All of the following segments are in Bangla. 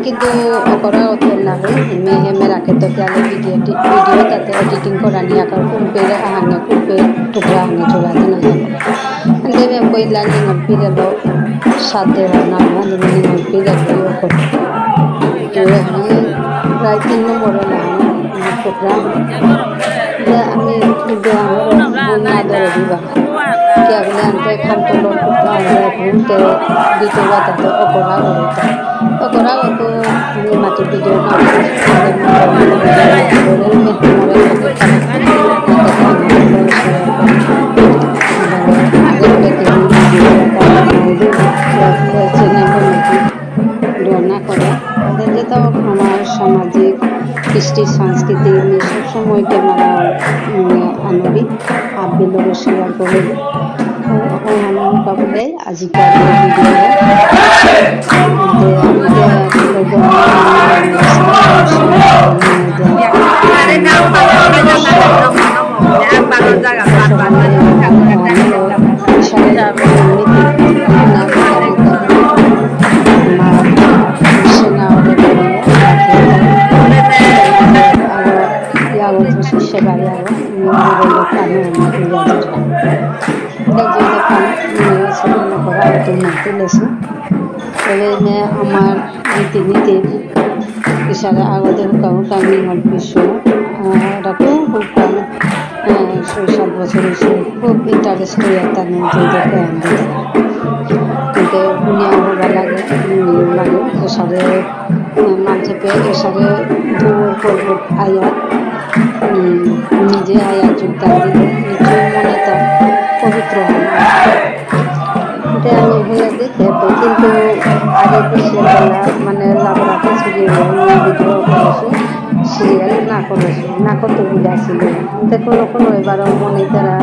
কিন্তু অকরা অতন না মেহে মেরাকে তো প্যালে ভিডিও তাতে এডিটিং করা নিয়ে আকার কুলপে আহাঙ্গে কুলপে টুকরা হাঙ্গে চলা দিন দেবে কইলা নিঙল পিরে লো সাথে না নিঙল পিরে দিও করে তো আমি প্রায় 3 নম্বরে না টুকরা আমি বন্যা ধরে দিবা কে বলে আনতে খান্ত লোক ঘুমতে দিতে বাতাতে অকরা অকরা তো মাটি ভিডিও না রান্না করে তাদের যেটা আমার সামাজিক কৃষ্টি সংস্কৃতি সবসময় ক্যামেরা আনবি আব্বি লোকের শেয়ার করে বলে আজিকাল আমার নীতি নীতি ইশারা আগতে হুকা হুকা আমি বিশ্ব রাখো হুকা 6-7 বছর হয়েছে খুব ইন্টারেস্ট হয়ে তার মধ্যে দেখে কিন্তু বুনিয়া হবার লাগে এসারে মাঝে এসারে দূর করব আয়াত নিজে আয়াত যোগদান দিলে নিজের মনে তার পবিত্র হয় আমি হয়ে দেখে কিন্তু আগে পিছিয়ে মানে লাভরাতে সিরিয়াল ভিডিও করেছে সিরিয়াল না করতে বুঝাইছিল কিন্তু কোনো এবারও মনে তারা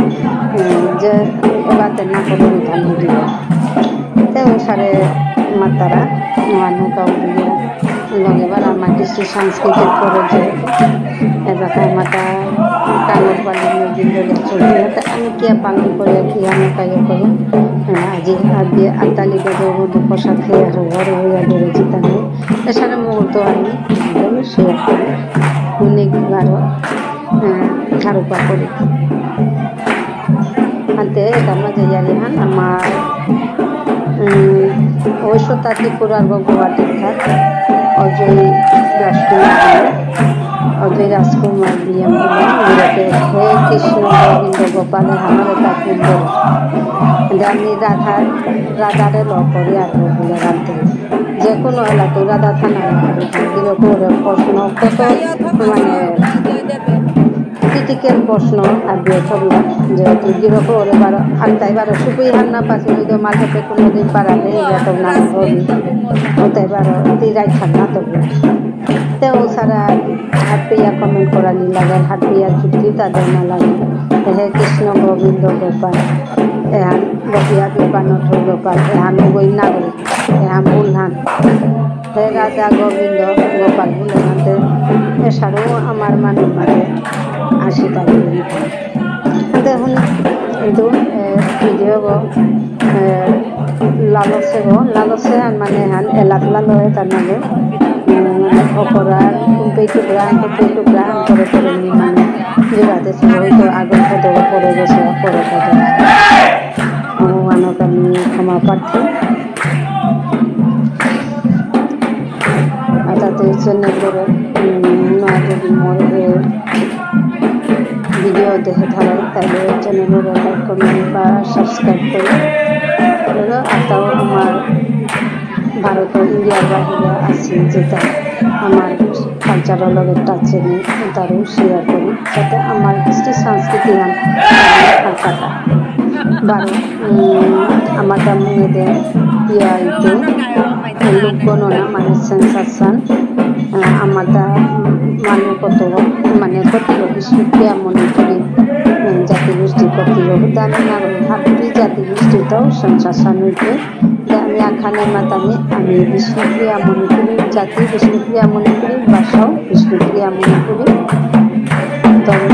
যে এবারতে না করে বিধান দিব তাই সারে মাতারা নৌকা উঠে এবার আমার কৃষ্টি সাংস্কৃতিক করে যে এবার মাতা কাগজ পালিয়ে দিন ধরে চলবে আমি কে পালন করে কি আমি কাজ করে আজি আগে আতালিকা দেবো প্রসাদ খেয়ে ঘরে হইয়া ধরেছি তাহলে এছাড়া মুহূর্ত আমি শেয়ার করি অনেকবারও খারুপা করি আনতে এটা মাঝে জানি হান আমার অবশ্য ত্রিপুরার গুয়াহাটি থাকে অজয় রাজকুমার দিয়ে হে কৃষ্ণ গোবিন্দ গোপালের আমার এটা কুন্দ আমি রাধারে ল করি আর বলে রাখতে যে কোনো এলা তো রাধা থানা করে প্রশ্ন কত মানে ক্রিটিক্যাল প্রশ্ন আর বিয়ে করলাম যেহেতু গিরকম ওরে বারো আনতাই বারো সুপুই হান না পাশে যদি মাঝে কোনোদিন পারালে এরকম না হবি ওটাই বারো তিরাই থাক না তবু তেও সারা হাত পেয়া কমেন্ট করা নি লাগে হাত পেয়া চুক্তি তাদের না লাগে হে কৃষ্ণ গোবিন্দ গোপাল এহান বকিয়া কৃপানথ গোপাল এহান গই না বলে এহান বুলহান হে রাজা গোবিন্দ গোপাল বুলহানতে এছাড়াও আমার মানুষ মানে 80 টাকা দেখুন কিন্তু ভিডিও লালসে মানে হান এলাক লালয়ে তার মানে অপরাধ কুম্পে টুকরা করে মানে যেভাবে হয়তো আগের পদে পড়ে গেছে পরে পদে ভগবানক আমি ক্ষমা প্রার্থী আর তাতে চ্যানেল করে যদি মরে ভিডিও দেখে থাকে তাহলে চ্যানেলের লাইক কমেন্ট বা সাবস্ক্রাইব করে আতাও আমার ভারতের ইন্ডিয়ার বাহিরে আছি যেটা আমার কালচারাল টাচে নেই তারও শেয়ার করি যাতে আমার কৃষ্টি সংস্কৃতি হালকাটা বারো আমার মেয়েদের ইয়াইতে লোক গণনা মানে সেন্সাসান আমার মানে কত মানে বিশ্বক্রিয়া মনে করি জাতিগোষ্ঠী কর্তৃপক্ষ আমি না ভাবি জাতিগোষ্ঠীটাও সেন্সাসান হইতে আমি আখানের মাতামে আমি বিষ্ণুপ্রিয়া মনে করি জাতি বিষ্ণুপ্রিয়া মনে করি ভাষাও বিষ্ণুপ্রিয়া মনে করি তবে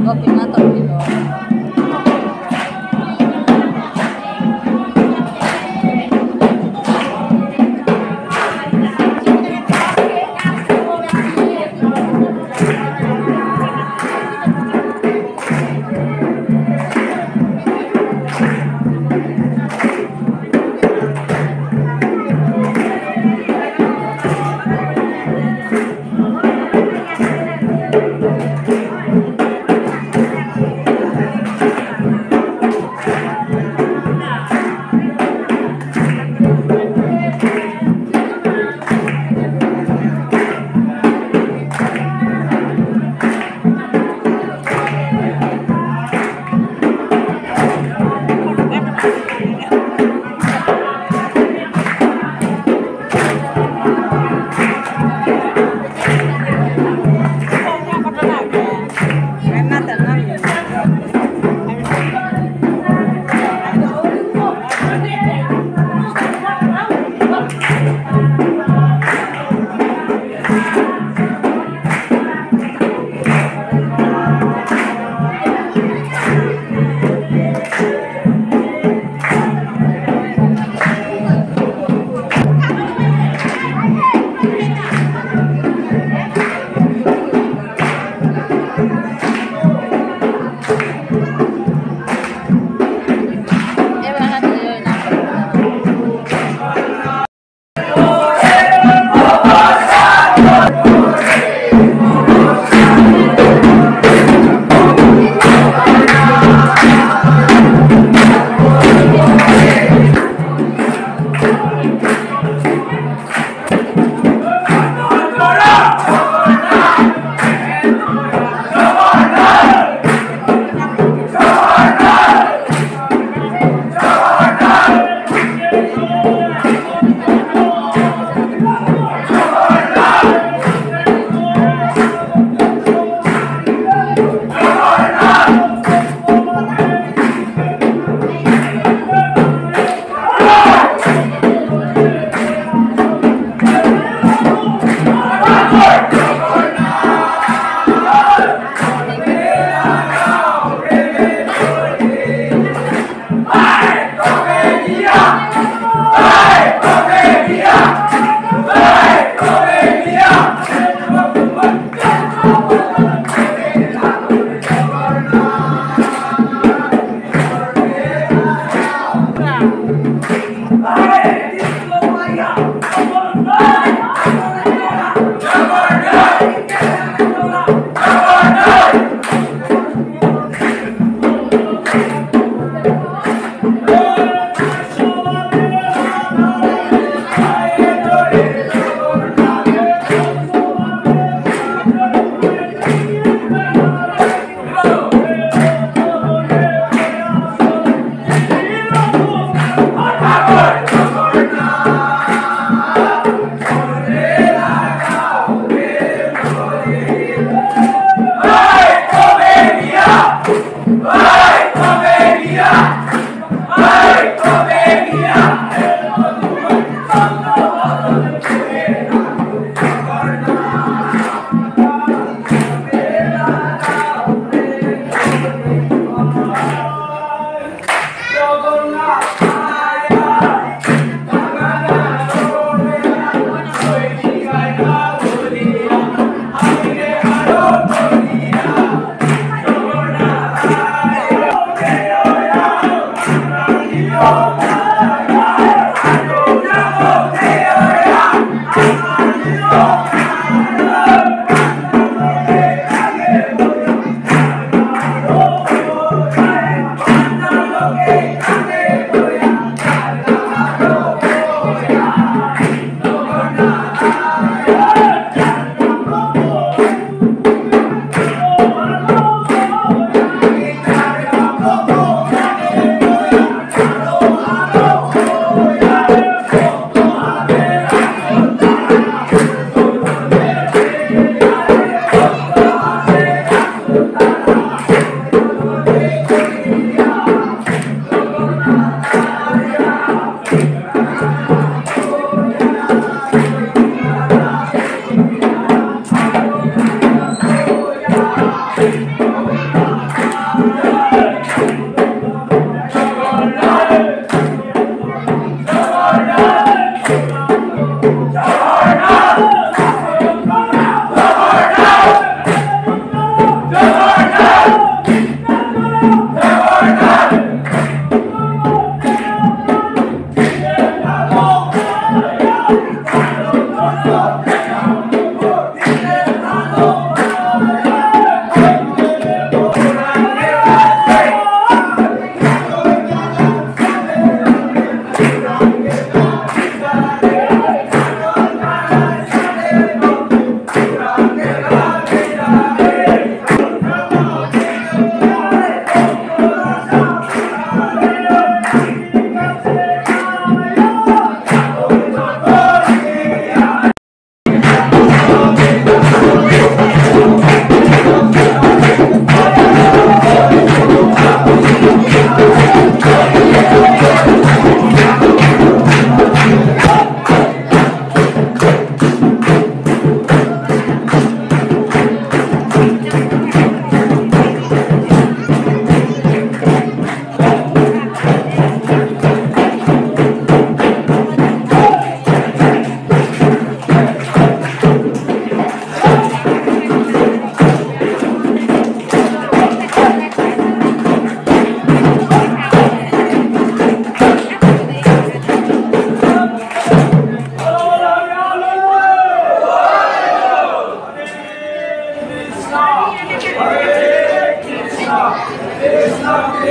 Gopinath Pilo.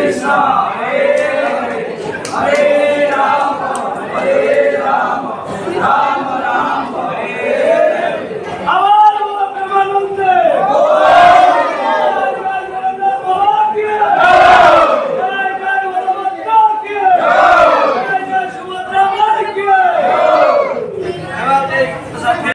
Krishna